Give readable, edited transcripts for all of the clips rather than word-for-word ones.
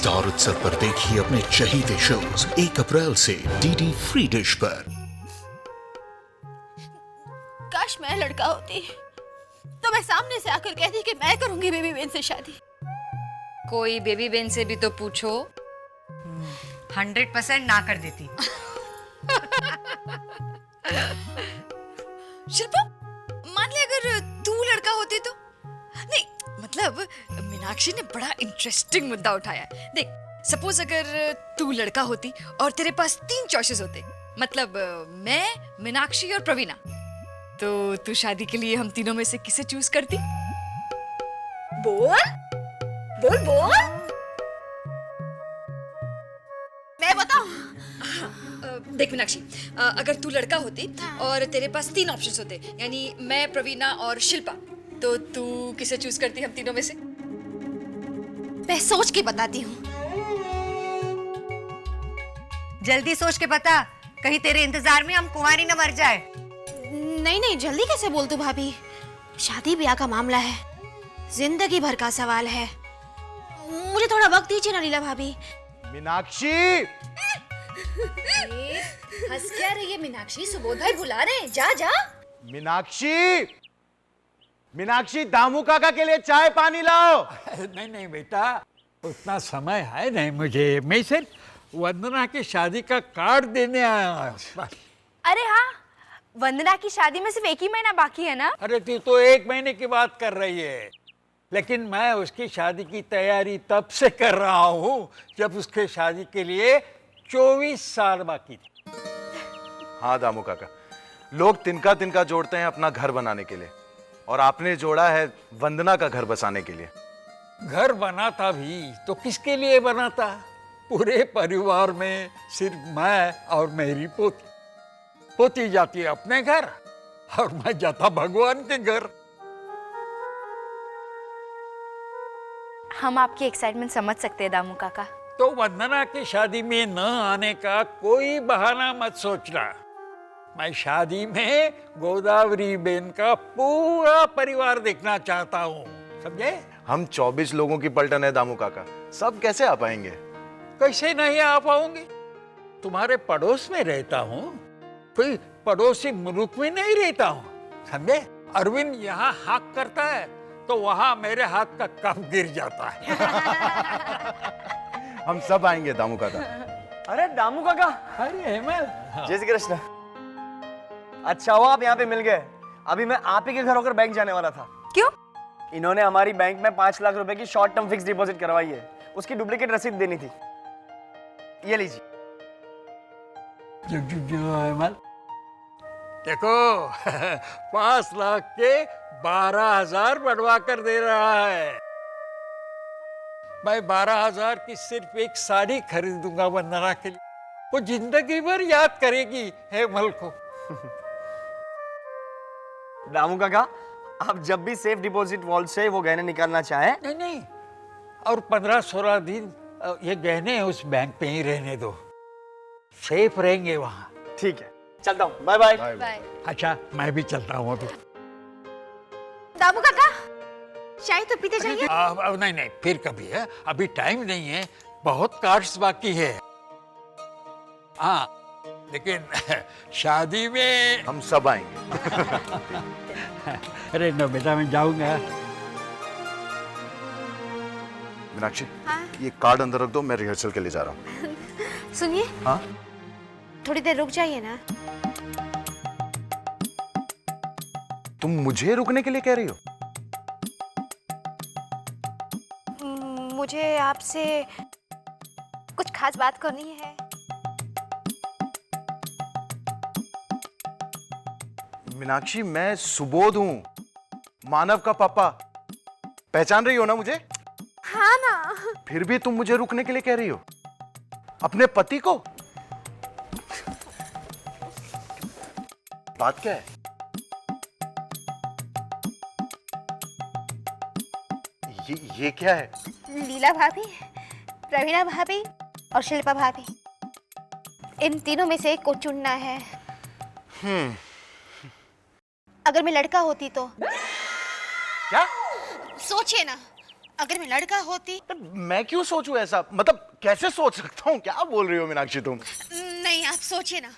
Star उत्सव पर देखिए अपने चहीते शोज 1 अप्रैल से डीडी फ्री डिश पर। काश मैं लड़का होती तो मैं सामने से आकर कहती कि मैं करूंगी बेबी बेन से शादी। कोई बेबी बेन से भी तो पूछो। 100% ना कर देती। शिल्पा, मान ले अगर तू लड़का होती तो? नहीं, मतलब मीनाक्षी ने बड़ा इंटरेस्टिंग मुद्दा उठाया है। देख, सपोज अगर तू लड़का होती और तेरे पास 3 चॉइसेस होते, मतलब मैं, मीनाक्षी और प्रवीणा, तो तू शादी के लिए हम तीनों में से किसे चूज करती? बोल बोल बोल। मैं बताऊं? देख मीनाक्षी, अगर तू लड़का होती और तेरे पास 3 ऑप्शंस होते, यानी मैं, प्रवीणा और शिल्पा, तो तू किसे चूज करती हम तीनों में से? मैं सोच के बताती हूँ। जल्दी सोच के बता, कहीं तेरे इंतजार में हम कुंवारी न मर जाए। नहीं नहीं, जल्दी कैसे बोल तू भाभी? शादी ब्याह का मामला है, जिंदगी भर का सवाल है। मुझे थोड़ा वक्त दीजिए ना लीला भाभी। मीनाक्षी! हंस क्या रही है मीनाक्षी? सुबोध भाई बुला रहे हैं, जा जा। मीनाक्षी! मीनाक्षी, दामू काका के लिए चाय पानी लाओ। नहीं नहीं बेटा, उतना समय है नहीं मुझे। मैं सिर्फ वंदना की शादी का कार्ड देने आया हूं, बस। अरे हाँ, वंदना की शादी में सिर्फ 1 ही महीना बाकी है ना? अरे तू तो 1 महीने की बात कर रही है, लेकिन मैं उसकी शादी की तैयारी तब से कर रहा हूँ जब उसके शादी के लिए 24 साल बाकी थे। हाँ दामू काका, लोग तिनका तिनका जोड़ते हैं अपना घर बनाने के लिए, और आपने जोड़ा है वंदना का घर बसाने के लिए। घर बनाता भी तो किसके लिए बनाता? पूरे परिवार में सिर्फ मैं और मेरी पोती। पोती जाती है अपने घर और मैं जाता भगवान के घर। हम आपकी एक्साइटमेंट समझ सकते हैं दामू काका। तो वंदना की शादी में न आने का कोई बहाना मत सोचना। मैं शादी में गोदावरी बेन का पूरा परिवार देखना चाहता हूँ, समझे? हम 24 लोगों की पलटन है दामू काका, सब कैसे आ पाएंगे? कैसे नहीं आ पाऊंगी? तुम्हारे पड़ोस में रहता हूँ, कोई पड़ोसी मुल्क में नहीं रहता हूँ, समझे? अरविंद यहाँ हाक करता है तो वहां मेरे हाथ का कप गिर जाता है। हम सब आएंगे दामू काका। अरे दामू काका! अरे हेमंत, जय श्री कृष्ण। अच्छा हुआ आप यहाँ पे मिल गए। अभी मैं आप ही के घर होकर बैंक जाने वाला था। क्यों? इन्होंने हमारी बैंक में 5 लाख रुपए की शॉर्ट टर्म फिक्स डिपॉजिट करवाई है, उसकी डुप्लीकेट रसीद देनी थी। ये लीजिए। जो हेमंत, देखो 5 लाख के 12,000 बढ़वा कर दे रहा है। मैं 12,000 की सिर्फ एक साड़ी खरीदूंगा वंदना के लिए, वो जिंदगी भर याद करेगी हेमल को। दामू काका, आप जब भी सेफ डिपॉजिट वॉल्ट से वो गहने निकालना चाहें। नहीं नहीं, और 15-16 दिन ये गहने उस बैंक पे ही रहने दो, सेफ रहेंगे वहां। ठीक है, चलता हूँ। Bye bye. बाय। अच्छा, मैं भी चलता हूँ अभी। दामू काका, चाय तो पीते जाइए। अब नहीं नहीं, फिर कभी है, अभी टाइम नहीं है, बहुत कार्ड्स बाकी है। हाँ, लेकिन शादी में हम सब आएंगे। अरे नो बेटा, मैं जाऊंगा। मीनाक्षी, हाँ? ये कार्ड अंदर रख दो, मैं रिहर्सल के लिए जा रहा हूँ। सुनिए, हाँ? थोड़ी देर रुक जाइए ना। तुम मुझे रुकने के लिए कह रही हो? मुझे आपसे कुछ खास बात करनी है। मीनाक्षी, मैं सुबोध हूँ, मानव का पापा। पहचान रही हो ना मुझे? हाँ ना। फिर भी तुम मुझे रुकने के लिए कह रही हो अपने पति को? बात क्या है? ये क्या है? लीला भाभी, प्रवीणा भाभी और शिल्पा भाभी, इन तीनों में से एक को चुनना है। अगर मैं लड़का होती तो? क्या? सोचिए ना, अगर मैं लड़का होती। मैं क्यों सोचूं ऐसा? मतलब कैसे सोच सकता हूँ? क्या बोल रही हो मीनाक्षी तुम? नहीं, आप सोचिए ना,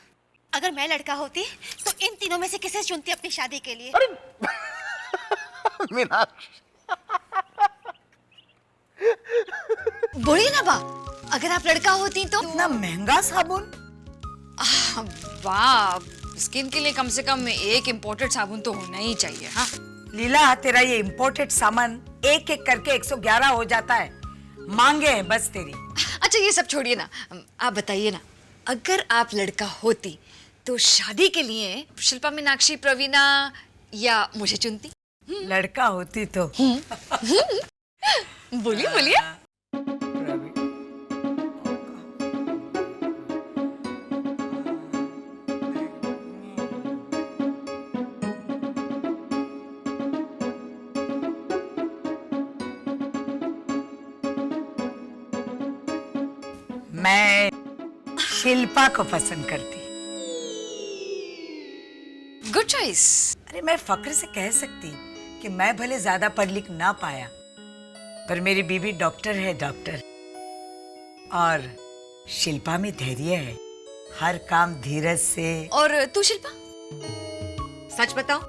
अगर मैं लड़का होती तो इन तीनों में से किसे चुनती अपनी शादी के लिए? अरे मीनाक्षी, बोलिए ना बा, अगर आप लड़का होती तो। इतना महंगा साबुन? वाह, स्किन के लिए कम से कम एक इम्पोर्टेड साबुन तो होना ही चाहिए। हाँ लीला, तेरा ये इम्पोर्टेड सामान एक एक करके 111 हो जाता है। मांगे हैं बस तेरी। अच्छा ये सब छोड़िए ना, आप बताइए ना, अगर आप लड़का होती तो शादी के लिए शिल्पा, मीनाक्षी, प्रवीणा या मुझे चुनती? लड़का होती तो बोलिए बोलिए। मैं शिल्पा को पसंद करती। Good choice. अरे मैं फक्र से कह सकती कि मैं भले ज्यादा पढ़ लिख ना पाया, पर मेरी बीवी डॉक्टर है, डॉक्टर। और शिल्पा में धैर्य है, हर काम धीरज से। और तू शिल्पा? सच बताओ,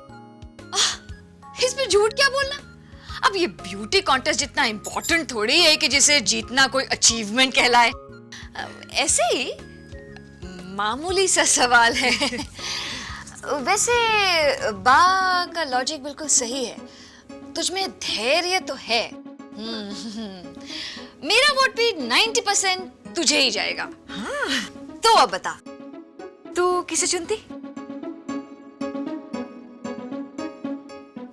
इसमें झूठ क्या बोलना? अब ये ब्यूटी कॉन्टेस्ट जितना इम्पोर्टेंट थोड़ी है कि जिसे जीतना कोई अचीवमेंट कहलाए। ऐसे ही मामूली सा सवाल है। वैसे बा का लॉजिक बिल्कुल सही है, तुझमें धैर्य तो है। मेरा वोट भी 90% तुझे ही जाएगा। हाँ। तो अब बता, तू किसे चुनती?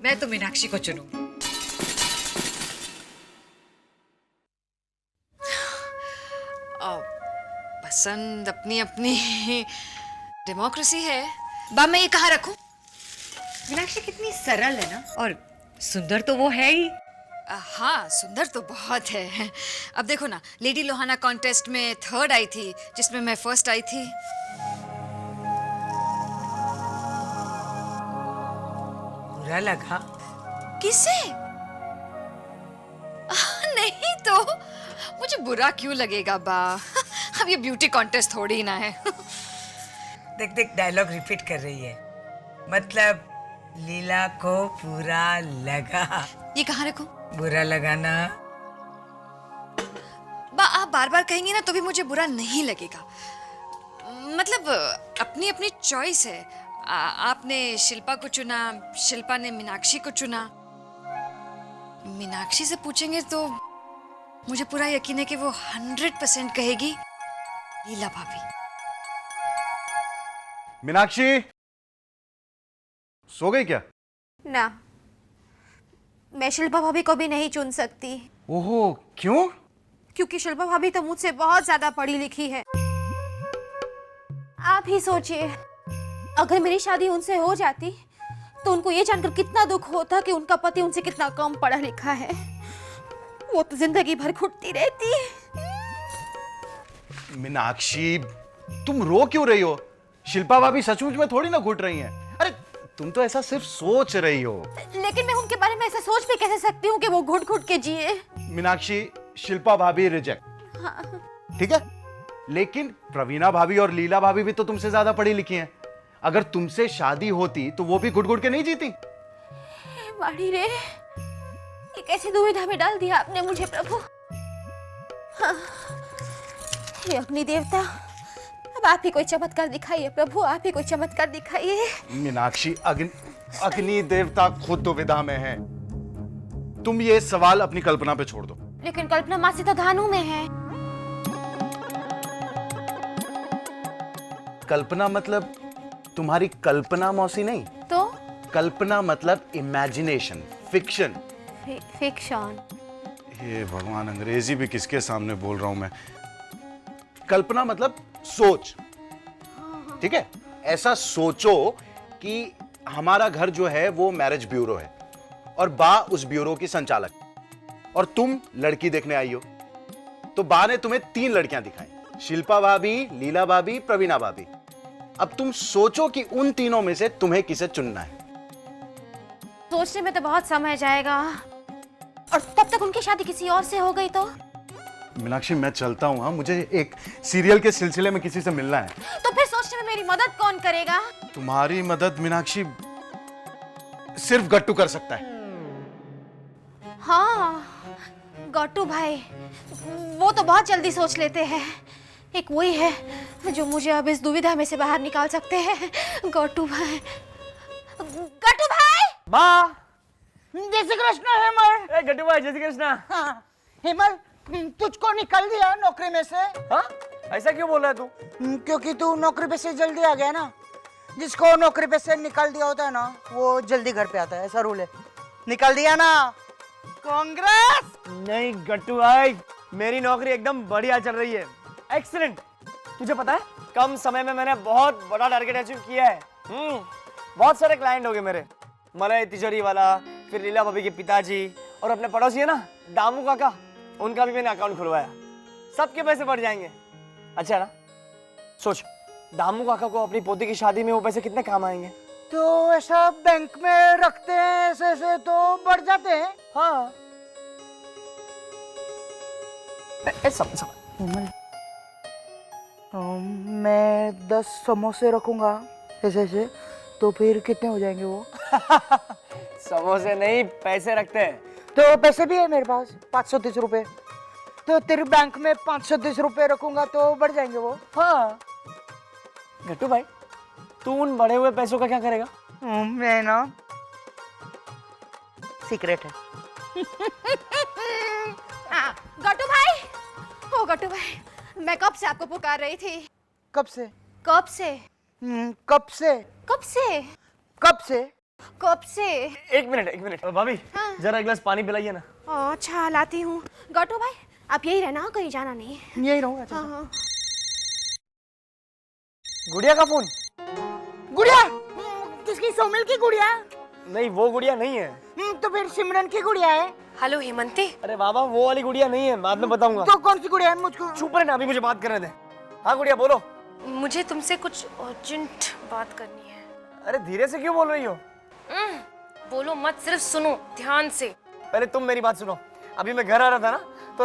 मैं तो मीनाक्षी को चुनूंगी। पसंद अपनी अपनी डेमोक्रेसी है। बा मैं ये कहाँ रखूं? मीनाक्षी कितनी सरल है ना, और सुंदर तो वो है ही। हाँ सुंदर तो बहुत है। अब देखो ना, लेडी लोहाना कॉन्टेस्ट में 3rd आई थी, जिसमें मैं 1st आई थी। बुरा लगा? किसे? नहीं तो मुझे बुरा क्यों लगेगा बा? अब ये ब्यूटी कॉन्टेस्ट थोड़ी ना है। देख देख, डायलॉग रिपीट कर रही है। मतलब लीला को बुरा लगा। ये कहाँ रखूं? बुरा लगा ना? बा आप बार बार कहेंगे ना तो भी मुझे बुरा नहीं लगेगा। मतलब अपनी अपनी चॉइस है। आपने शिल्पा को चुना, शिल्पा ने मीनाक्षी को चुना। मीनाक्षी से पूछेंगे तो मुझे पूरा यकीन है कि वो 100% कहेगी लीला भाभी। मीनाक्षी सो गई क्या? ना, मैं शिल्पा भाभी को भी नहीं चुन सकती। ओहो, क्यों? क्योंकि शिल्पा भाभी तो मुझसे बहुत ज्यादा पढ़ी लिखी है। आप ही सोचिए, अगर मेरी शादी उनसे हो जाती तो उनको ये जानकर कितना दुख होता कि उनका पति उनसे कितना कम पढ़ा लिखा है। वो तो जिंदगी भर घुटती रहती। मीनाक्षी तुम रो क्यों रही हो? शिल्पा भाभी सचमुच में थोड़ी ना घुट रही हैं। अरे तुम तो ऐसा सिर्फ सोच रही हो। लेकिन मैं उनके बारे में ऐसा सोच भी कैसे सकती हूँ कि वो घुट घुट के जिए? मीनाक्षी, शिल्पा भाभी रिजेक्ट। हाँ। ठीक है, लेकिन प्रवीणा भाभी और लीला भाभी भी तो तुमसे ज्यादा पढ़ी लिखी हैं। अगर तुमसे शादी होती तो वो भी घुट घुट के नहीं जीती। वाड़ी रे, ये कैसी दुविधा में डाल दिया आपने मुझे प्रभु। हाँ। हे अग्नि देवता, अब आप ही कोई चमत्कार दिखाइए प्रभु, आप ही कोई चमत्कार दिखाइए। मीनाक्षी, अग्नि देवता खुद दुविधा में है। तुम ये सवाल अपनी कल्पना पे छोड़ दो। लेकिन कल्पना मासी तो धानु में है। कल्पना मतलब तुम्हारी कल्पना मौसी नहीं, तो कल्पना मतलब इमेजिनेशन, फिक्शन। फिक्शन। ये भगवान, अंग्रेजी भी किसके सामने बोल रहा हूं मैं। कल्पना मतलब सोच। ठीक है, ऐसा सोचो कि हमारा घर जो है वो मैरिज ब्यूरो है और बा उस ब्यूरो की संचालक, और तुम लड़की देखने आई हो। तो बा ने तुम्हें 3 लड़कियां दिखाई, शिल्पा भाभी, लीला भाभी, प्रवीणा भाभी। अब तुम सोचो कि उन तीनों में से तुम्हें किसे चुनना है। सोचने में तो बहुत समय जाएगा। और तब तक उनकी शादी किसी और से हो गई तो मीनाक्षी मैं चलता हूँ, हाँ मुझे एक सीरियल के सिलसिले में किसी से मिलना है। तो फिर सोचने में मेरी मदद कौन करेगा? तुम्हारी मदद मीनाक्षी सिर्फ गट्टू कर सकता है। हाँ, गट्टू भाई वो तो बहुत जल्दी सोच लेते हैं। एक वही है जो मुझे अब इस दुविधा में से बाहर निकाल सकते हैं। गट्टू भाई, गट्टू भाई। माँ, जय श्री कृष्ण हेमल। गट्टू भाई जय श्री कृष्ण। हाँ, हेमल तुझको निकल दिया नौकरी में से। हाँ, ऐसा क्यों बोल रहा है तू? क्योंकि तू नौकरी पे से जल्दी आ गया ना। जिसको नौकरी पे से निकाल दिया होता है ना, वो जल्दी घर पे आता है, ऐसा रूल है। निकल दिया ना, कांग्रेस। नहीं गट्टू भाई, मेरी नौकरी एकदम बढ़िया चल रही है, एक्सीलेंट। तुझे पता है कम समय में मैंने बहुत बड़ा टारगेट अचीव किया है। बहुत सारे क्लाइंट हो गए मेरे, मलय तिजोरी वाला, फिर लीला भाभी के पिताजी, और अपने पड़ोसी है ना दामू काका, उनका भी मैंने अकाउंट खुलवाया। सबके पैसे बढ़ जाएंगे। अच्छा ना, सोच दामू काका को अपनी पोती की शादी में वो पैसे कितने काम आएंगे। तो ऐसा बैंक में रखते हैं ऐसे ऐसे तो बढ़ जाते हैं। हाँ सब मैं 10 समोसे रखूंगा ऐसे ऐसे, तो फिर कितने हो जाएंगे वो? समोसे नहीं, पैसे रखते हैं। तो पैसे भी है मेरे पास 530 रुपए। तो तेरे बैंक में 530 रुपए रखूंगा तो बढ़ जाएंगे वो। हाँ गट्टू भाई, तू उन बढ़े हुए पैसों का क्या करेगा? मैं ना, सीक्रेट है। गट्टू भाई, ओ गट्टू भाई, मैं कब से आपको पुकार रही थी। कब से? कब से? कब से? कब से? कब से? कब से? एक मिनट भाभी, हाँ। जरा एक गिलास पानी पिलाइए ना। अच्छा लाती हूँ। गट्टू भाई आप यही रहना, कहीं जाना नहीं है। यही रहूंगा। अच्छा। हाँ हाँ। गुड़िया का फोन? गुड़िया? किसकी? सोमिल की गुड़िया? नहीं, वो गुड़िया नहीं है। तो फिर सिमरन की गुड़िया है। हेलो हेमंती। अरे बाबा, वो वाली गुड़िया नहीं है, बाद में बताऊंगा। तो कौन सी गुड़िया है? मुझको चुप रहना, अभी मुझे बात करने दे। हाँ गुड़िया बोलो। मुझे तुमसे कुछ अर्जेंट बात करनी है। अरे धीरे से क्यों बोल रही हो? बोलो मत, सिर्फ सुनो ध्यान से। पहले तुम मेरी बात सुनो। अभी मैं घर आ रहा था ना, तो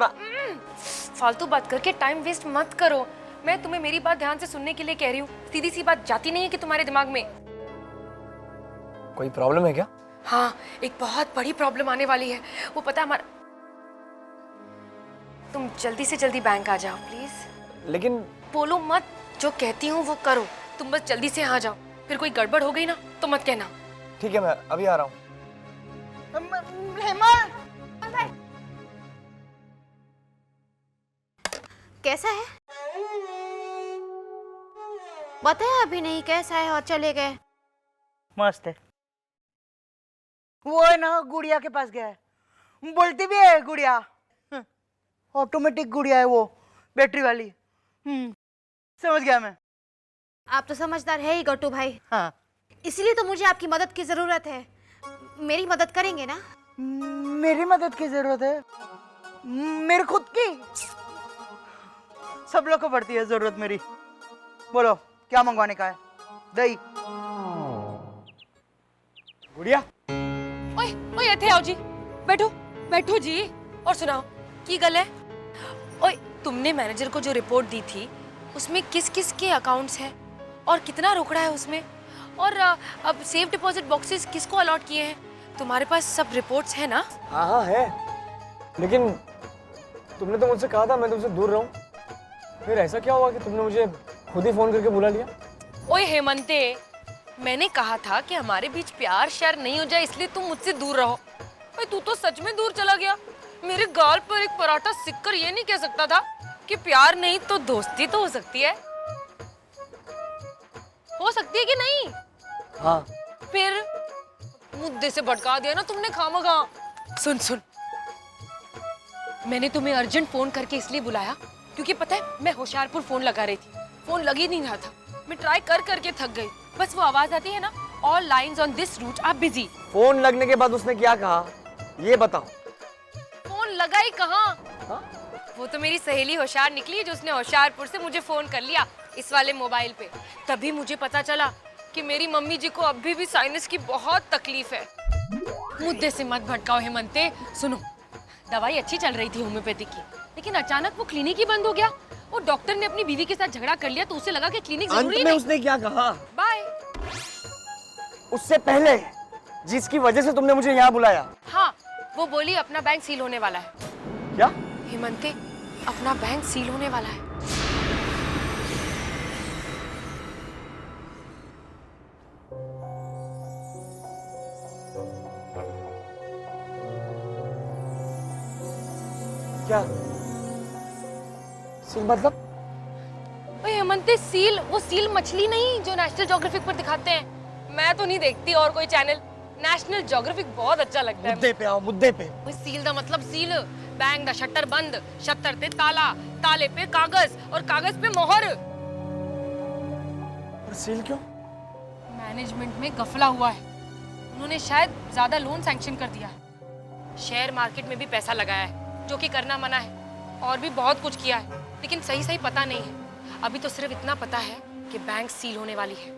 फालतू बात करके टाइम वेस्ट मत करो। मैं तुम्हें मेरी बात ध्यान से सुनने के लिए कह रही हूँ। सीधी सी बात जाती नहीं है कि तुम्हारे दिमाग में? कोई प्रॉब्लम है क्या? हाँ, एक बहुत बड़ी प्रॉब्लम आने वाली है। वो पता है हमारा। तुम जल्दी से जल्दी बैंक आ जाओ प्लीज। लेकिन बोलो मत, जो कहती हूँ वो करो। तुम बस जल्दी से आ जाओ, फिर कोई गड़बड़ हो गई ना तो मत कहना। ठीक है, मैं अभी आ रहा हूँ। हेमल, कैसा है? बताया अभी नहीं कैसा है और चले गए। मस्त है। वो है ना, गुड़िया के पास गया है। बोलती भी है गुड़िया, ऑटोमेटिक गुड़िया है वो, बैटरी वाली। समझ गया मैं। आप तो समझदार है ही गट्टू भाई। हाँ, इसलिए तो मुझे आपकी मदद की जरूरत है। मेरी मदद करेंगे ना? मेरी मदद की जरूरत है? मेरी खुद की? सब लोग को पड़ती है जरूरत मेरी। बोलो क्या मंगवाने का है? दही। गुड़िया, ओए ओए इथे आओ जी, बैठो बैठो जी। और सुनाओ की गल है? ओए तुमने मैनेजर को जो रिपोर्ट दी थी उसमें किस किस के अकाउंट्स हैं और कितना रोकड़ा है उसमें, और अब सेफ डिपॉजिट बॉक्सेस किसको अलॉट किए हैं? तुम्हारे पास सब रिपोर्ट्स हैं ना? हाँ हाँ है, लेकिन तुमने तो मुझसे कहा था मैं तुमसे दूर रहूं। फिर ऐसा क्या हुआ कि तुमने मुझे खुद ही फोन करके बुला लिया? ओए हेमंते, मैंने कहा था कि हमारे बीच प्यार श्यार नहीं हो जाए, इसलिए तुम मुझसे दूर रहो। ओए तू तो सच में दूर चला गया। मेरे गाल पर एक पराठा सिककर ये नहीं कह सकता था कि प्यार नहीं तो दोस्ती तो हो सकती है। हो सकती है कि नहीं? हाँ। फिर मुद्दे से भटका दिया ना तुमने खामखा। सुन सुन, मैंने तुम्हें अर्जेंट फोन करके इसलिए बुलाया क्योंकि पता है मैं होशियारपुर फोन लगा रही थी, फोन लग ही नहीं रहा था। मैं ट्राई कर करके थक गई। बस वो आवाज आती है ना, all lines on this route are busy. Phone लगने के बाद उसने क्या कहा ये बताओ। फोन लगा ही कहाँ? हाँ? वो तो मेरी सहेली होशियार निकली जो उसने होशियारपुर से मुझे फोन कर लिया इस वाले मोबाइल पे। तभी मुझे पता चला कि मेरी मम्मी जी को अभी भी साइनस की बहुत तकलीफ है। मुद्दे से मत भटकाओ हेमंते। सुनो, दवाई अच्छी चल रही थी होम्योपैथिक की, लेकिन अचानक वो क्लिनिक ही बंद हो गया। वो डॉक्टर ने अपनी बीवी के साथ झगड़ा कर लिया तो उसे लगा कि क्लिनिक अंत जरूरी में नहीं। उसने क्या कहा? बाय। उससे पहले जिसकी वजह से तुमने मुझे यहाँ बुलाया। हाँ, वो बोली अपना बैंक सील होने वाला है। क्या? हेमंते, अपना बैंक सील होने वाला है। क्या सील मतलब? ओए हेमंते, सील, वो सील मछली नहीं जो नेशनल ज्योग्राफिक पर दिखाते हैं। मैं तो नहीं देखती और कोई चैनल, नेशनल ज्योग्राफिक बहुत अच्छा लगता है। मुद्दे पे आओ, मुद्दे पे। ओए सील दा मतलब सील, बैंक दा शटर बंद, शटर पे ताला, ताले पे कागज और कागज पे मोहर। और सील क्यों? मैनेजमेंट में गफला हुआ है। उन्होंने शायद ज्यादा लोन सैंक्शन कर दिया है। शेयर मार्केट में भी पैसा लगाया है जो कि करना मना है, और भी बहुत कुछ किया है, लेकिन सही सही पता नहीं है। अभी तो सिर्फ इतना पता है कि बैंक सील होने वाली है।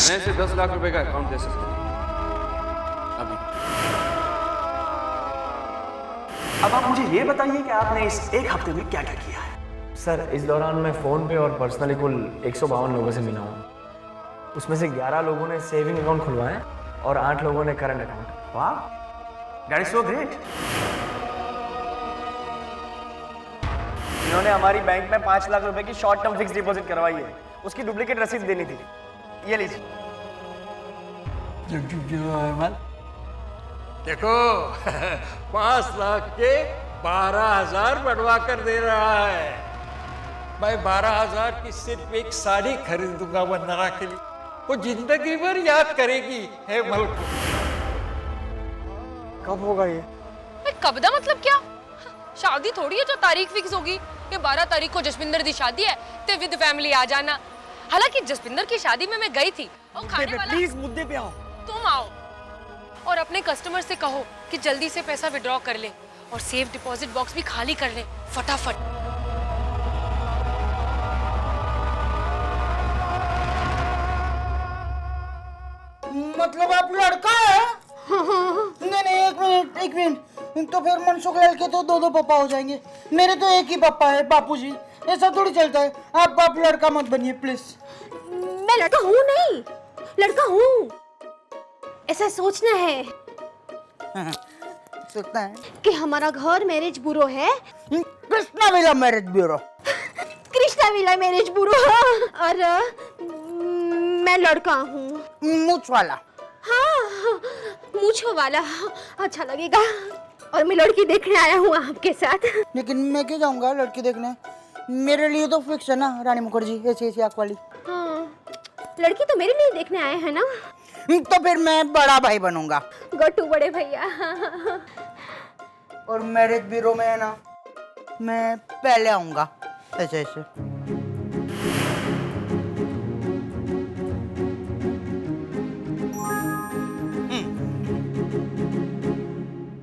मैं इसे 10 लाख रुपए का अकाउंट दे सकता हूँ अभी। अब आप मुझे ये बताइए कि आपने इस एक हफ्ते में क्या क्या किया है? सर, इस दौरान मैं फ़ोन पे और पर्सनली कुल 152 लोगों से मिला हूँ। उसमें से 11 लोगों ने सेविंग अकाउंट खुलवाया और 8 लोगों ने करंट अकाउंट। वाह, दैट इज सो ग्रेट। इन्होंने हमारी बैंक में 5 लाख रुपए की शॉर्ट टर्म फिक्स डिपॉजिट करवाई है। उसकी डुप्लीकेट रसीद देनी थी। ये लीजिए। देखो 5 लाख के 12,000 बढ़वा कर दे रहा है। मैं 12,000 की सिर्फ एक साड़ी खरीदूंगा वंदना के लिए। वो जिंदगी भर याद करेगी हेमल को। कब होगा ये? कब दा मतलब क्या? शादी थोड़ी है जो तारीख फिक्स होगी। ये 12 तारीख को जसविंदर दी शादी है, ते विद फैमिली आ जाना। हालांकि जसविंदर की शादी में मैं गई थी और खाने वाला। प्लीज मुद्दे पे आओ। तुम आओ और अपने कस्टमर से कहो कि जल्दी से पैसा विड्रॉ कर ले और सेफ डिपॉजिट बॉक्स भी खाली कर ले फटाफट। मतलब आप लड़का है? नहीं नहीं, एक मिनट। तो फिर मनसुख लाल के तो 2 पापा हो जाएंगे। मेरे तो एक ही पापा है, बापूजी। ऐसा थोड़ी चलता है। आप लड़का मत बनिए प्लीज। मैं लड़का हूँ नहीं, लड़का हूँ। ऐसा सोचना है सोचता है कि हमारा घर मैरिज ब्यूरो है। Krishna villa marriage bureau. Krishna villa marriage bureau. और मैं लड़का हूँ। मूछ वाला। हाँ, मूछों वाला। अच्छा लगेगा। और मैं लड़की देखने आया हूँ आपके साथ। लेकिन मैं क्यों जाऊंगा लड़की देखने? मेरे लिए तो फिक्स है ना रानी मुखर्जी, ऐसी आँख वाली। हाँ, लड़की तो मेरे लिए देखने आए हैं ना। तो फिर मैं बड़ा भाई बनूंगा। गट्टू बड़े भैया। और मैरिज ब्यूरो में है ना, मैं पहले आऊंगा ऐसे ऐसे।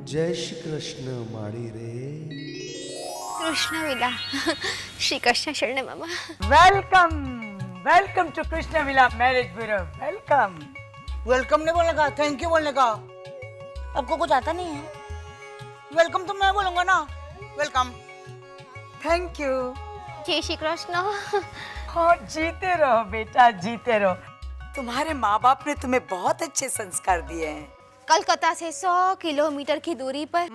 जय श्री कृष्ण माड़ी रे। कृष्ण विला। श्री कृष्ण शरण मामा। Welcome welcome to Krishna villa marriage bureau. Welcome. Welcome नहीं बोलने का, थैंक यू बोलने का। आपको कुछ आता नहीं है? वेलकम तो मैं बोलूंगा ना। Welcome, thank you. जय श्री कृष्ण। और जीते रहो बेटा, जीते रहो। तुम्हारे माँ बाप ने तुम्हें बहुत अच्छे संस्कार दिए हैं। कलकत्ता से 100 किलोमीटर की दूरी पर।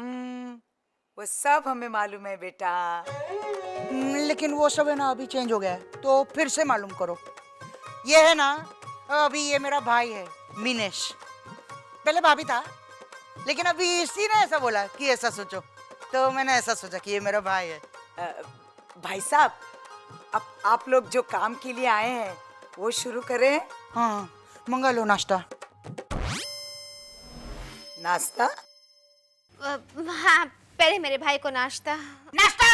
वो सब हमें मालूम है बेटा। लेकिन वो सब है ना अभी चेंज हो गया है, तो फिर से मालूम करो। ये है ना, अभी ये मेरा भाई है मिनेश। पहले भाभी था, लेकिन अभी इसी ने ऐसा बोला कि ऐसा सोचो, तो मैंने ऐसा सोचा कि ये मेरा भाई है। भाई साहब, अब आप लोग जो काम के लिए आए हैं वो शुरू करें। हाँ, मंगा लो नाश्ता। नाश्ता? हाँ, पहले मेरे भाई को नाश्ता। नाश्ता